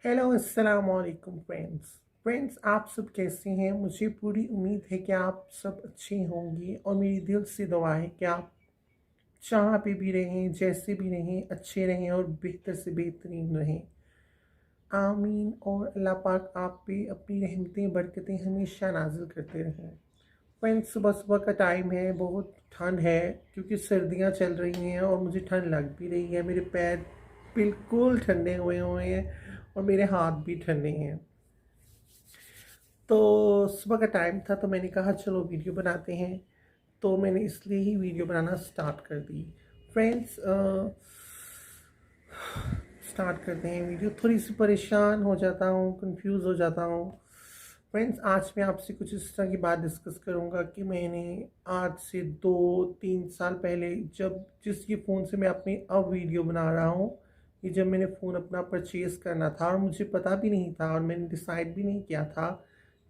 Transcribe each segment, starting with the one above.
Hello अस्सलाम वालेकुम friends आप सब कैसे हैं। मुझे पूरी उम्मीद है कि आप सब अच्छे होंगे और मेरी दिल से दुआ है कि आप जहाँ पे भी रहें, जैसे भी रहें, अच्छे रहें और बेहतर से बेहतरीन रहें। आमीन। और अल्लाह पाक आप पे अपनी रहमतें बरकतें हमेशा नाजिल करते रहें। फ्रेंड्स, सुबह सुबह का टाइम है, बहुत ठंड है क्योंकि सर्दियाँ चल रही हैं और मुझे ठंड लग भी रही है। मेरे पैर बिल्कुल ठंडे हुए हुए हैं और मेरे हाथ भी ठंडे हैं। तो सुबह का टाइम था तो मैंने कहा चलो वीडियो बनाते हैं। तो मैंने इसलिए ही वीडियो बनाना स्टार्ट कर दी। फ्रेंड्स, स्टार्ट करते हैं वीडियो। थोड़ी सी परेशान हो जाता हूँ, कंफ्यूज हो जाता हूँ। फ्रेंड्स, आज मैं आपसे कुछ इस तरह की बात डिस्कस करूँगा कि मैंने आज से 2-3 साल पहले जब जिस ये फ़ोन से मैं अपनी अब वीडियो बना रहा हूँ, ये जब मैंने फ़ोन अपना परचेज़ करना था और मुझे पता भी नहीं था और मैंने डिसाइड भी नहीं किया था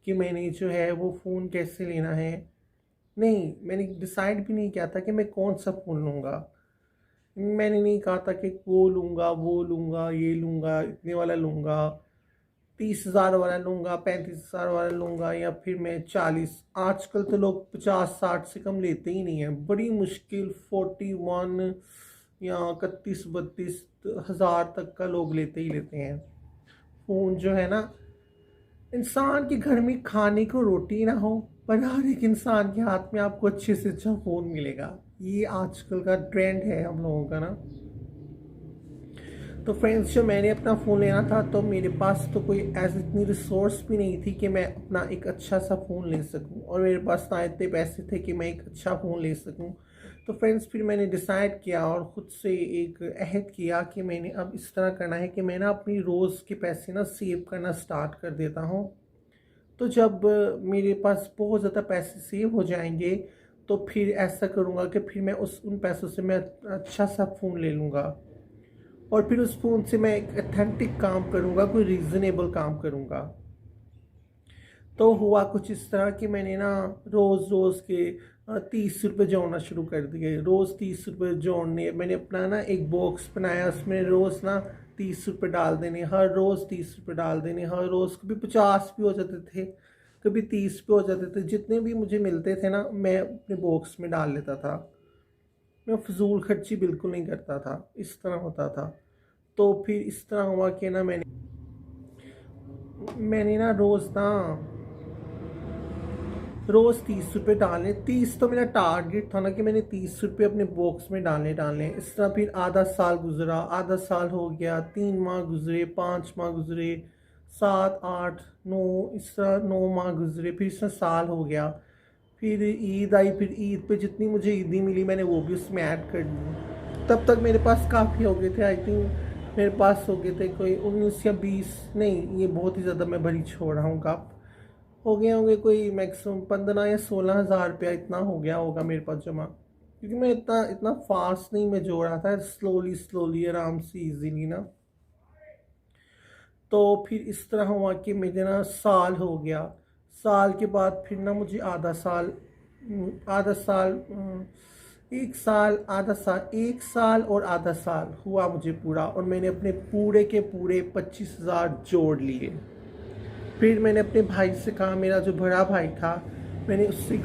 कि मैंने जो है वो फ़ोन कैसे लेना है। नहीं, मैंने डिसाइड भी नहीं किया था कि मैं कौन सा फ़ोन लूँगा। मैंने नहीं कहा था कि वो लूँगा, ये लूँगा, इतने वाला लूँगा, 30,000 वाला लूँगा, 35,000 वाला लूँगा या फिर मैं 40। आजकल तो लोग 50-60 से कम लेते ही नहीं हैं। बड़ी मुश्किल 41 या 31-32 हज़ार तक का लोग लेते ही लेते हैं। फ़ोन जो है ना, इंसान के घर में खाने को रोटी ना हो पर हर एक इंसान के हाथ में आपको अच्छे से अच्छा फ़ोन मिलेगा। ये आजकल का ट्रेंड है हम लोगों का ना। तो फ्रेंड्स, जो मैंने अपना फ़ोन लेना था तो मेरे पास तो कोई ऐसी इतनी रिसोर्स भी नहीं थी कि मैं अपना एक अच्छा सा फ़ोन ले सकूं और मेरे पास ना इतने पैसे थे कि मैं एक अच्छा फ़ोन ले सकूं। तो फ्रेंड्स, फिर मैंने डिसाइड किया और ख़ुद से एक अहद किया कि मैंने अब इस तरह करना है कि मैं ना अपनी रोज़ के पैसे ना सेव करना स्टार्ट कर देता हूँ। तो जब मेरे पास बहुत ज़्यादा पैसे सेव हो जाएंगे तो फिर ऐसा करूँगा कि फिर मैं उन पैसों से मैं अच्छा सा फ़ोन ले लूँगा और फिर उस फ़ोन से मैं एक अथेंटिक काम करूँगा, कोई रीज़नेबल काम करूँगा। तो हुआ कुछ इस तरह कि मैंने ना रोज़ रोज़ के 30 रुपये जोड़ना शुरू कर दिए। रोज़ 30 रुपये जोड़ने, मैंने अपना ना एक बॉक्स बनाया, उसमें रोज़ ना 30 रुपये डाल देने, हर रोज़ 30 रुपये डाल देने, हर रोज़। कभी 50 भी हो जाते थे, कभी 30 भी हो जाते थे। जितने भी मुझे मिलते थे ना मैं अपने बॉक्स में डाल लेता था। मैं फजूल खर्ची बिल्कुल नहीं करता था, इस तरह होता था। तो फिर इस तरह हुआ कि ना मैंने ना रोज़ 30 रुपये डालने। 30 तो मेरा टारगेट था ना कि मैंने 30 रुपये अपने बॉक्स में डालने डालने। इस तरह फिर आधा साल गुजरा, आधा साल हो गया, 3 माह गुजरे, 5 माह गुजरे, 7, 8, 9, इस तरह 9 माह गुजरे, फिर इसमें साल हो गया। फिर ईद आई, फिर ईद पे जितनी मुझे ईदी मिली मैंने वो भी उसमें ऐड कर दी। तब तक मेरे पास काफ़ी हो गए थे। आई थिंक मेरे पास हो गए थे कोई 19 या 20, नहीं ये बहुत ही ज़्यादा मैं भरी छोड़ रहा हूँ। कप हो गए होंगे कोई मैक्सिमम 15 या 16 हज़ार रुपया, इतना हो गया होगा मेरे पास जमा। क्योंकि मैं इतना इतना फास्ट नहीं मैं जोड़ रहा था, स्लोली स्लोली आराम से इजीली ना। तो फिर इस तरह हुआ कि मेरे ना साल हो गया। साल के बाद फिर ना मुझे आधा साल, 1 साल, आधा साल, 1 साल और आधा साल हुआ मुझे पूरा और मैंने अपने पूरे के पूरे 25,000 जोड़ लिए। फिर मैंने अपने भाई से कहा, मेरा जो बड़ा भाई था, मैंने उससे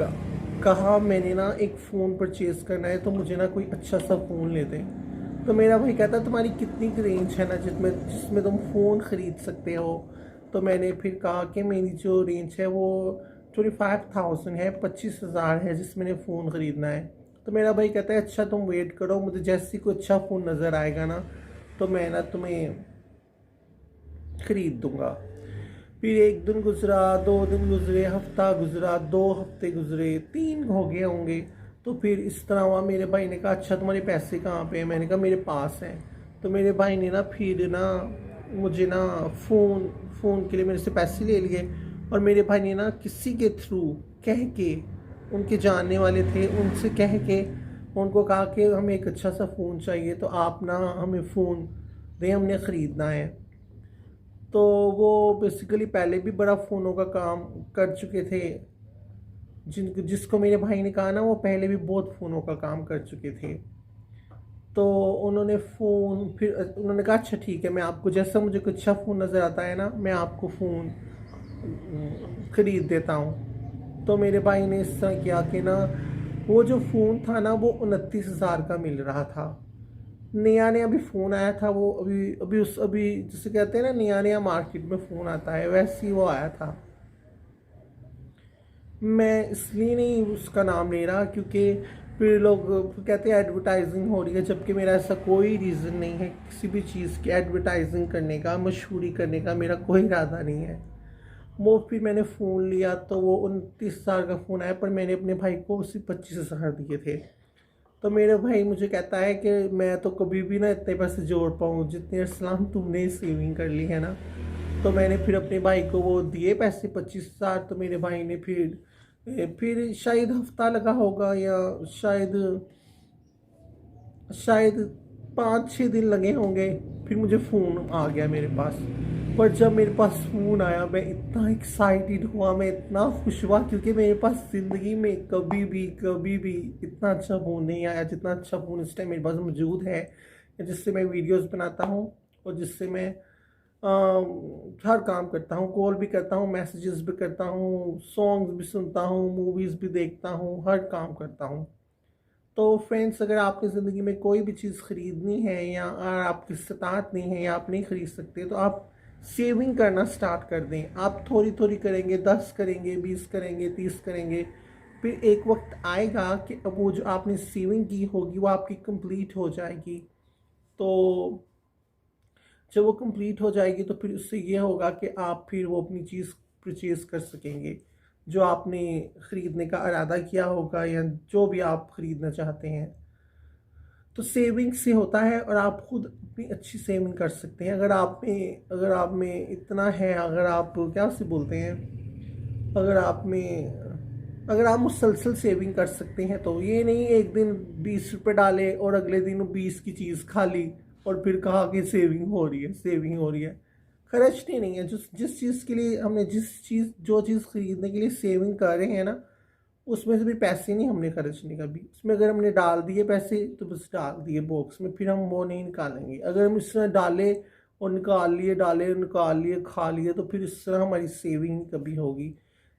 कहा मैंने ना एक फ़ोन परचेज़ करना है तो मुझे ना कोई अच्छा सा फ़ोन ले दें। तो मेरा भाई कहता तुम्हारी कितनी की रेंज है ना जिसमें तुम फ़ोन ख़रीद सकते हो। तो मैंने फिर कहा कि मेरी जो रेंज है वो 25,000 है, 25,000 है जिसमें मैंने फ़ोन ख़रीदना है। तो मेरा भाई कहता है अच्छा तुम वेट करो, मुझे जैसे ही कोई अच्छा फ़ोन नज़र आएगा ना तो मैं ना तुम्हें ख़रीद दूँगा। फिर 1 दिन गुजरा, 2 दिन गुजरे, हफ्ता गुजरा, 2 हफ्ते गुजरे, 3 हो गए होंगे। तो फिर इस तरह हुआ, मेरे भाई ने कहा अच्छा तुम्हारे पैसे कहाँ पे हैं। मैंने कहा मेरे पास हैं। तो मेरे भाई ने ना फिर ना मुझे ना फ़ोन के लिए मेरे से पैसे ले लिए और मेरे भाई ने ना किसी के थ्रू कह के, उनके जानने वाले थे उनसे कह के उनको कहा कि हमें एक अच्छा सा फ़ोन चाहिए तो आप ना हमें फ़ोन दें, हमने ख़रीदना है। तो वो बेसिकली पहले भी बड़ा फ़ोनों का काम कर चुके थे। जिसको मेरे भाई ने कहा ना वो पहले भी बहुत फ़ोनों का काम कर चुके थे। तो उन्होंने फ़ोन फिर उन्होंने कहा अच्छा ठीक है, मैं आपको जैसा मुझे कुछ अच्छा फ़ोन नज़र आता है ना, मैं आपको फ़ोन ख़रीद देता हूँ। तो मेरे भाई ने इस तरह किया कि ना, वो जो फ़ोन था ना वो 29,000 का मिल रहा था। नया नया अभी फ़ोन आया था, वो अभी जिसे कहते हैं ना, नया नया मार्केट में फ़ोन आता है, वैसे ही वो आया था। मैं इसलिए नहीं उसका नाम ले रहा क्योंकि फिर लोग कहते हैं एडवर्टाइजिंग हो रही है, जबकि मेरा ऐसा कोई रीज़न नहीं है किसी भी चीज़ की एडवर्टाइजिंग करने का, मशहूरी करने का मेरा कोई इरादा नहीं है। वो फिर मैंने फ़ोन लिया तो वो 29,000 का फ़ोन आया, पर मैंने अपने भाई को सिर्फ 25,000 दिए थे। तो मेरे भाई मुझे कहता है कि मैं तो कभी भी ना इतने पैसे जोड़ पाऊँ जितने अरसलान तुमने सेविंग कर ली है ना। तो मैंने फिर अपने भाई को वो दिए पैसे 25,000। तो मेरे भाई ने फिर शायद हफ्ता लगा होगा, या शायद शायद 5-6 दिन लगे होंगे, फिर मुझे फ़ोन आ गया मेरे पास। पर जब मेरे पास फ़ोन आया मैं इतना एक्साइटेड हुआ, मैं इतना खुश हुआ, क्योंकि मेरे पास ज़िंदगी में कभी भी इतना अच्छा फ़ोन नहीं आया जितना अच्छा फ़ोन इस टाइम मेरे पास मौजूद है, जिससे मैं वीडियोस बनाता हूँ और जिससे मैं हर काम करता हूँ, कॉल भी करता हूँ, मैसेजेस भी करता हूँ, सॉन्ग्स भी सुनता हूँ, मूवीज़ भी देखता हूँ, हर काम करता हूँ। तो फ्रेंड्स, अगर आपकी ज़िंदगी में कोई भी चीज़ ख़रीदनी है या अगर आपकी इस्तात नहीं है या आप नहीं ख़रीद सकते, तो आप सेविंग करना स्टार्ट कर दें। आप थोड़ी थोड़ी करेंगे, 10 करेंगे, 20 करेंगे, 30 करेंगे, फिर एक वक्त आएगा कि अब वो जो आपने सेविंग की होगी वो आपकी कंप्लीट हो जाएगी। तो जब वो कंप्लीट हो जाएगी तो फिर उससे ये होगा कि आप फिर वो अपनी चीज़ परचेज़ कर सकेंगे जो आपने ख़रीदने का इरादा किया होगा, या जो भी आप ख़रीदना चाहते हैं। तो सेविंग से होता है, और आप खुद अपनी अच्छी सेविंग कर सकते हैं। अगर आप में इतना है, अगर आप क्या उसे बोलते हैं, अगर आप मुसलसल सेविंग कर सकते हैं, तो ये नहीं एक दिन 20 रुपये डाले और अगले दिन 20 की चीज़ खा ली और फिर कहा कि सेविंग हो रही है, सेविंग हो रही है। खर्चनी नहीं है। जिस चीज़ के लिए हमने जो चीज़ ख़रीदने के लिए सेविंग कर रहे हैं ना, उसमें से भी पैसे नहीं हमने खर्चने कभी। उसमें अगर हमने डाल दिए पैसे तो बस डाल दिए बॉक्स में, फिर हम वो नहीं निकालेंगे। अगर हम इसमें डाले और निकाल लिए, डाले निकाल लिए, खा लिए, तो फिर इस तरह हमारी सेविंग कभी होगी।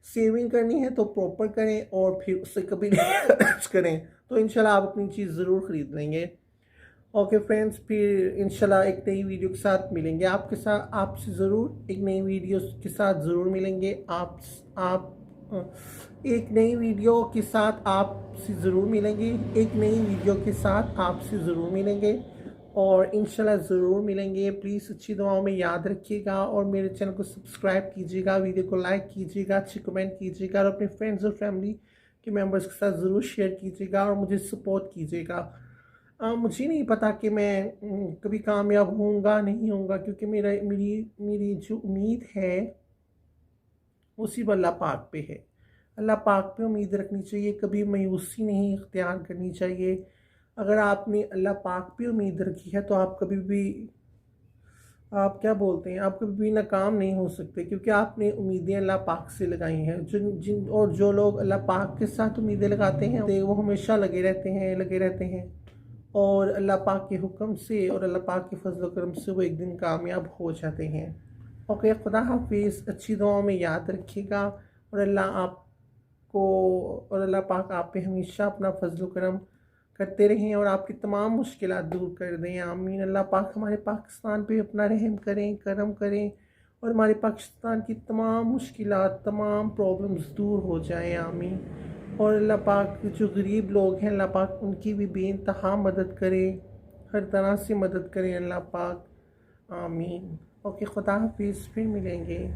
सेविंग करनी है तो प्रॉपर करें और फिर उससे कभी खर्च करें, तो इंशाल्लाह आप अपनी चीज़ ज़रूर ख़रीद लेंगे। ओके फ्रेंड्स, फिर इंशाल्लाह एक नई वीडियो के साथ मिलेंगे। आपसे ज़रूर एक नई वीडियो के साथ ज़रूर मिलेंगे। एक नई वीडियो के साथ आपसे ज़रूर मिलेंगे। एक नई वीडियो के साथ आपसे ज़रूर मिलेंगे और इंशाल्लाह ज़रूर मिलेंगे। प्लीज़ अच्छी दुआओं में याद रखिएगा और मेरे चैनल को सब्सक्राइब कीजिएगा, वीडियो को लाइक कीजिएगा, अच्छी कमेंट कीजिएगा और अपने फ्रेंड्स और फैमिली के मेम्बर्स के साथ ज़रूर शेयर कीजिएगा और मुझे सपोर्ट कीजिएगा। मुझे नहीं पता कि मैं कभी कामयाब होऊंगा नहीं होऊंगा, क्योंकि मेरी जो उम्मीद है वो सिर्फ अल्लाह पाक पे है। अल्लाह पाक पे उम्मीद रखनी चाहिए, कभी मायूसी नहीं इख्तियार करनी चाहिए। अगर आपने अल्लाह पाक पे उम्मीद रखी है तो आप कभी भी आप क्या बोलते हैं आप कभी भी नाकाम नहीं हो सकते, क्योंकि आपने उम्मीदें अल्लाह पाक से लगाई हैं। जो लोग अल्लाह पाक के साथ उम्मीदें लगाते हैं वो हमेशा लगे रहते हैं और अल्लाह पाक के हुक्म से और अल्लाह पाक के फजल करम से वो एक दिन कामयाब हो जाते हैं। ओके, खुदा हाफिज़। अच्छी दुआओं में याद रखिएगा और अल्लाह पाक आप पे हमेशा अपना फजल करम करते रहें और आपकी तमाम मुश्किलात दूर कर दें। आमीन। अल्लाह पाक हमारे पाकिस्तान पे अपना रहम करें, करम करें और हमारे पाकिस्तान की तमाम मुश्किलात, तमाम प्रॉब्लम्स दूर हो जाएं। आमीन। और अल्लाह पाक जो गरीब लोग हैं, अल्लाह पाक उनकी भी बेइंतहा मदद करे, हर तरह से मदद करें अल्लाह पाक। आमीन। ओके, खुदा हाफिज़। फिर मिलेंगे।